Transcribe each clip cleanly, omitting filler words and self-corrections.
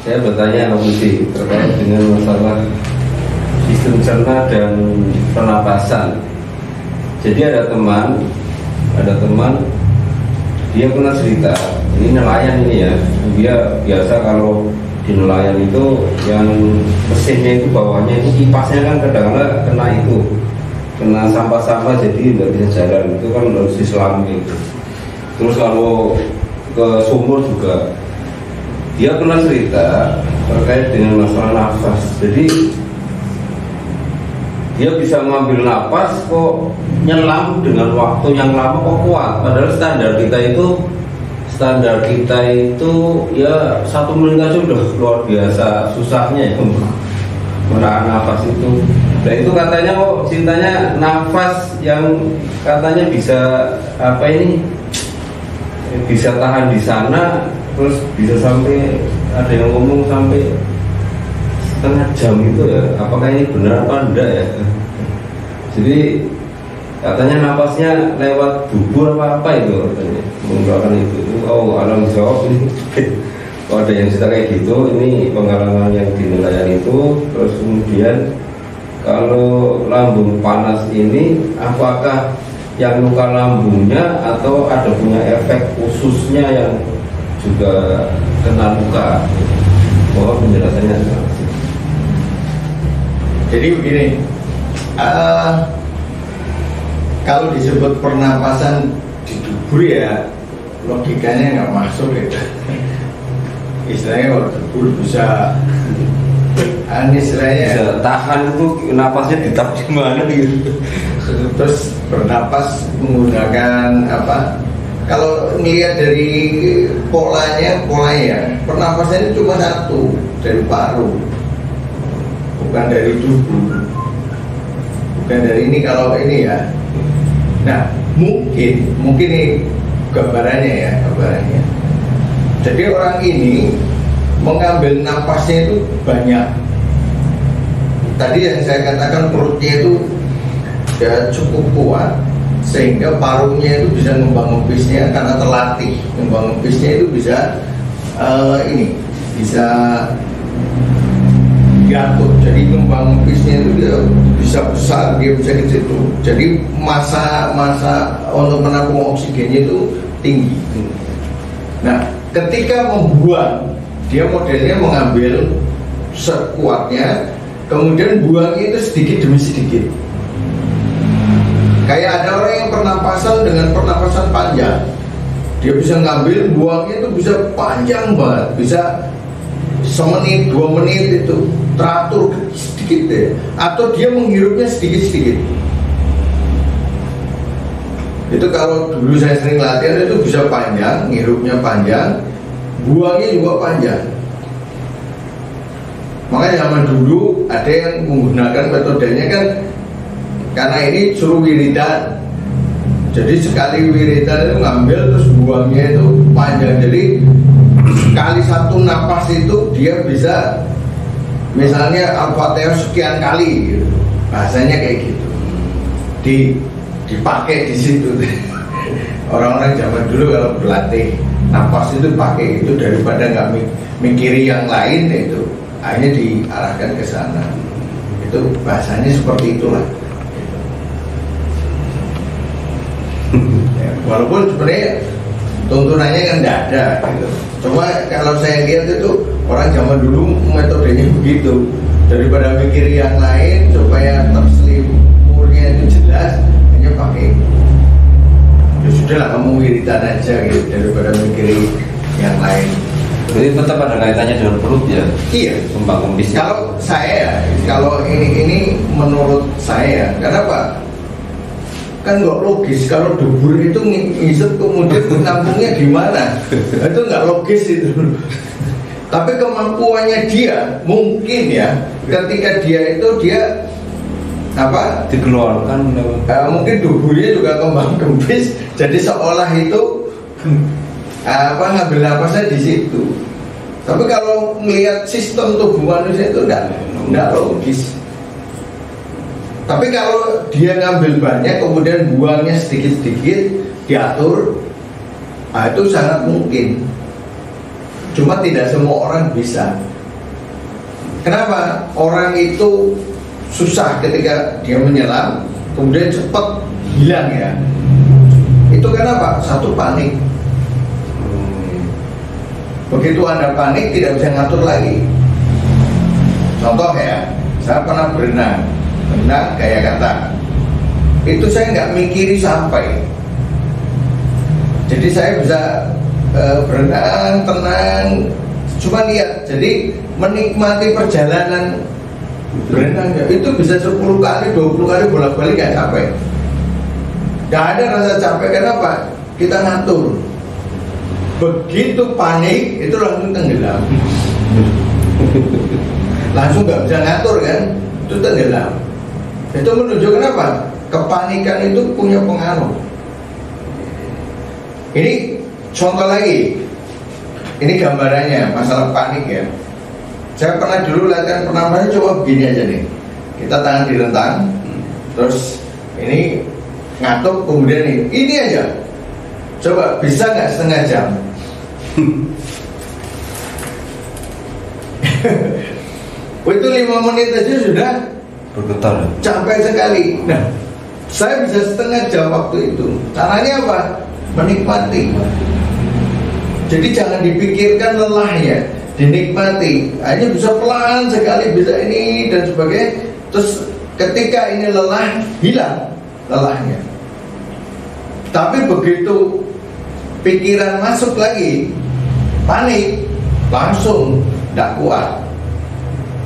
Saya bertanya Budi terkait dengan masalah sistem cerna dan pernapasan. Jadi ada teman dia pernah cerita, ini nelayan ini ya, dia biasa kalau di nelayan itu yang mesinnya itu bawahnya itu kipasnya kan kadang-kadang kena sampah-sampah jadi nggak bisa jalan, itu kan harus diselami gitu. Terus kalau ke sumur juga dia pernah cerita terkait dengan masalah nafas. Jadi dia bisa mengambil nafas kok nyelam dengan waktu yang lama kok kuat. Padahal standar kita itu ya 1 menit aja udah luar biasa susahnya ya menahan nafas itu. Dan itu katanya kok cintanya nafas yang katanya bisa bisa tahan di sana, terus bisa sampai ada yang ngomong sampai setengah jam itu ya. Apakah ini benar apa enggak ya? Jadi katanya napasnya lewat bubur apa itu katanya mengeluarkan itu. Oh, alam jawab ini. Kalau ada yang cerita kayak gitu, ini pengalaman yang di nelayan itu. Terus kemudian kalau lambung panas ini apakah yang luka lambungnya atau ada punya efek khususnya yang juga kena luka? Mohon penjelasannya. Jadi begini, kalau disebut pernapasan di dubur ya logikanya nggak masuk gitu. Istilahnya kalau dubur bisa istilahnya bisa tahan itu napasnya ditahan gimana gitu. Terus bernapas menggunakan apa? Kalau melihat dari polanya pernapasannya cuma satu, dari paru, bukan dari tubuh, bukan dari ini. Kalau ini ya, nah mungkin ini gambarannya. Jadi orang ini mengambil napasnya itu banyak. Tadi yang saya katakan perutnya itu ya cukup kuat sehingga parunya itu bisa ngembang-ngempisnya karena terlatih. Ngembang-ngempisnya itu bisa bisa diatur. Jadi ngembang-ngempisnya itu dia bisa besar, dia bisa kecil. Jadi masa untuk menampung oksigennya itu tinggi. Nah, ketika membuang, dia modelnya mengambil sekuatnya, kemudian buangnya itu sedikit demi sedikit. Kayak ada orang yang pernapasan dengan pernapasan panjang, dia bisa ngambil, buangnya itu bisa panjang banget, bisa semenit, 2 menit itu teratur sedikit deh. Atau dia menghirupnya sedikit-sedikit. Itu kalau dulu saya sering latihan itu bisa panjang, ngirupnya panjang, buangnya juga panjang. Makanya zaman dulu ada yang menggunakan metodenya kan, karena ini suruh wiridan. Jadi sekali wiridan itu ngambil terus buangnya itu panjang. Jadi sekali satu napas itu dia bisa misalnya Al-Fatihah sekian kali gitu. Bahasanya kayak gitu. Dipakai di situ. Orang-orang zaman dulu kalau berlatih napas itu pakai itu daripada nggak mikiri yang lain itu. Hanya diarahkan ke sana. Itu bahasanya seperti itulah. Ya, walaupun sebenarnya tuntunannya kan tidak ada gitu. Cuma kalau saya lihat itu orang zaman dulu metodenya begitu. Daripada mikir yang lain supaya terselimurnya itu jelas, hanya pakai ya sudahlah kamu wiridan aja gitu daripada mikir yang lain. Jadi tetap ada kaitannya dengan perut ya? Iya. Kembang kempisnya. Kalau ini menurut saya, kenapa? Kan nggak logis kalau dubur itu ngisep kemudian nampungnya gimana? Itu nggak logis itu. Tapi kemampuannya dia mungkin ya, ketika dia apa? Dikeluarkan. Mungkin duburnya juga kembang kempis, jadi seolah itu ngambil napasnya di situ. Tapi kalau melihat sistem tubuh manusia itu tidak logis. Tapi kalau dia ngambil banyak kemudian buangnya sedikit-sedikit diatur, itu sangat mungkin. Cuma tidak semua orang bisa. Kenapa? Orang itu susah ketika dia menyelam, kemudian cepat hilang ya. Itu kenapa? Satu, panik. Begitu Anda panik, tidak bisa ngatur lagi. Contoh ya, saya pernah berenang kayak kata. Itu saya nggak mikiri sampai. Jadi saya bisa berenang, tenang, cuma lihat. Jadi menikmati perjalanan berenangnya itu bisa 10 kali, 20 kali bolak-balik gak capek. Gak ada rasa capek, kenapa? Kita ngatur. Begitu panik itu langsung tenggelam. Langsung gak bisa ngatur kan, itu tenggelam. Itu menunjukkan apa? Kepanikan itu punya pengaruh. Ini contoh lagi. Ini gambarannya masalah panik ya. Saya pernah dulu latihan pernapasan, coba begini aja nih. Kita tangan direntang, terus ini ngatuk, kemudian ini aja. Coba bisa nggak setengah jam? Itu 5 menit aja sudah bergetar, capek sekali. Nah, saya bisa setengah jam waktu itu. Caranya apa? Menikmati. Jadi jangan dipikirkan lelahnya, dinikmati. Hanya bisa pelan sekali, bisa ini dan sebagainya. Terus ketika ini lelah, hilang lelahnya. Tapi begitu pikiran masuk lagi, panik, langsung tidak kuat.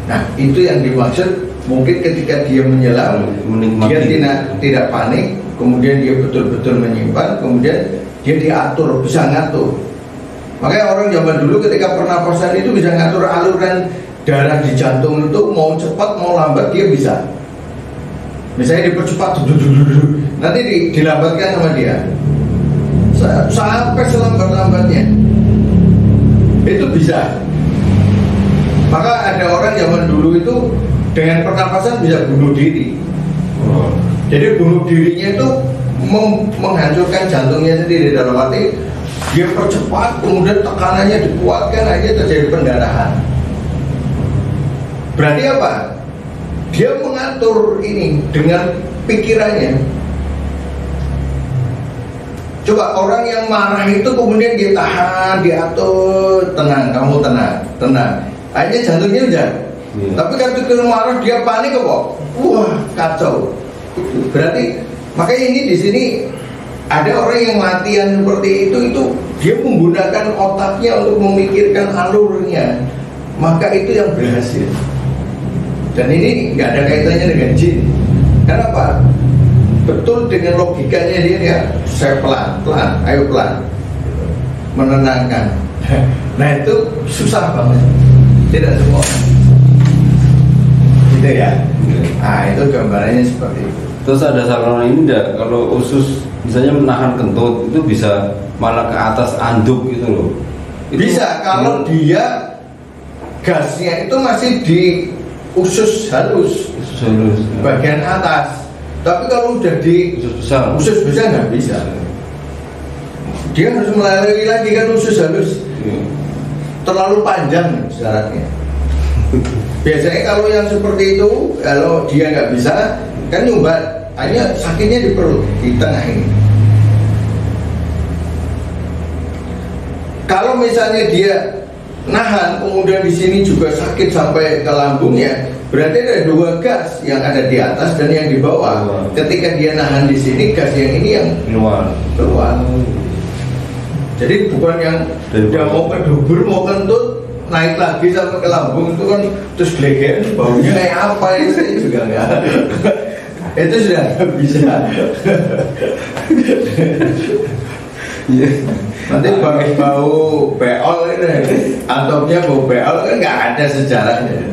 Nah, itu yang dimaksud. Mungkin ketika dia menyelam, dia tidak panik, kemudian dia betul-betul menyimpan, kemudian dia diatur, bisa ngatur. Makanya orang zaman dulu ketika pernapasan itu bisa ngatur aliran darah di jantung itu, mau cepat mau lambat dia bisa. Misalnya dipercepat, nanti dilambatkan sama dia sampai selambat-lambatnya. Itu bisa. Maka ada orang zaman dulu itu dengan pernapasan bisa bunuh diri. Jadi bunuh dirinya itu menghancurkan jantungnya sendiri, dalam arti dia percepat, kemudian tekanannya dikuatkan aja, terjadi pendarahan. Berarti apa? Dia mengatur ini dengan pikirannya. Coba orang yang marah itu kemudian dia tahan, diatur, tenang, kamu tenang. Akhirnya jantungnya udah. Tapi ketika marah dia panik kok, wah kacau. Berarti makanya ini di sini ada orang yang latihan seperti itu dia menggunakan otaknya untuk memikirkan alurnya, maka itu yang berhasil. Dan ini nggak ada kaitannya dengan jin. Kenapa? Betul dengan logikanya dia saya pelan, ayo pelan, menenangkan. Nah itu susah banget, tidak semua. Gitu ya. Nah itu gambarannya seperti itu. Terus ada saluran ini enggak, kalau usus misalnya menahan kentut itu bisa malah ke atas anduk gitu loh. Itu bisa kalau dia gasnya itu masih di usus halus, bagian atas. Tapi kalau udah di usus besar nggak bisa. Dia harus melalui lagi kan usus halus. Terlalu panjang syaratnya. Biasanya kalau yang seperti itu, kalau dia nggak bisa, kan nyumbat, hanya sakitnya di perut, di tengah ini. Kalau misalnya dia nahan, kemudian di sini juga sakit sampai ke lambungnya, berarti ada 2 gas yang ada di atas dan yang di bawah. Ketika dia nahan di sini, gas yang ini yang keluar. Jadi bukan yang udah mau ke dubur, mau kentut, naik lagi sampai ke lambung itu kan terus gelegean, baunya kayak apa itu saya juga enggak. Itu sudah nggak bisa. Nanti bau beol ini, atopnya bau beol kan nggak ada sejarahnya.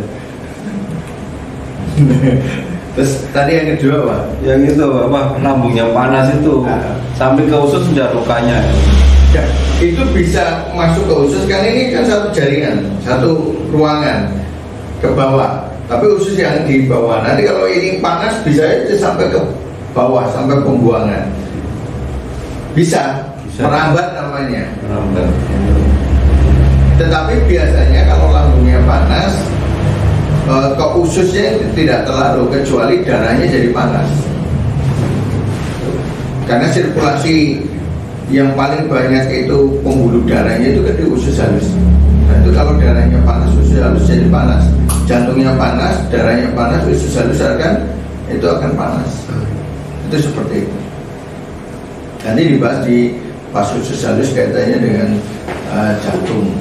Terus tadi yang kedua Pak? Yang itu apa? Lambungnya panas itu sampai ke usus sudah lukanya. Ya, itu bisa masuk ke usus kan, ini kan satu jaringan, satu ruangan ke bawah. Tapi usus yang di bawah. Nanti kalau ini panas bisa aja sampai ke bawah, sampai pembuangan. Bisa. Merambat namanya. Merambat. Tetapi biasanya kalau lambungnya panas, ususnya tidak terlalu, kecuali darahnya jadi panas. Karena sirkulasi yang paling banyak itu pembuluh darahnya itu kan di usus halus. Nah itu kalau darahnya panas, usus halus jadi panas. Jantungnya panas, darahnya panas, usus halus itu akan panas. Itu seperti itu. Nanti dibahas di pas usus halus kaitannya dengan jantung.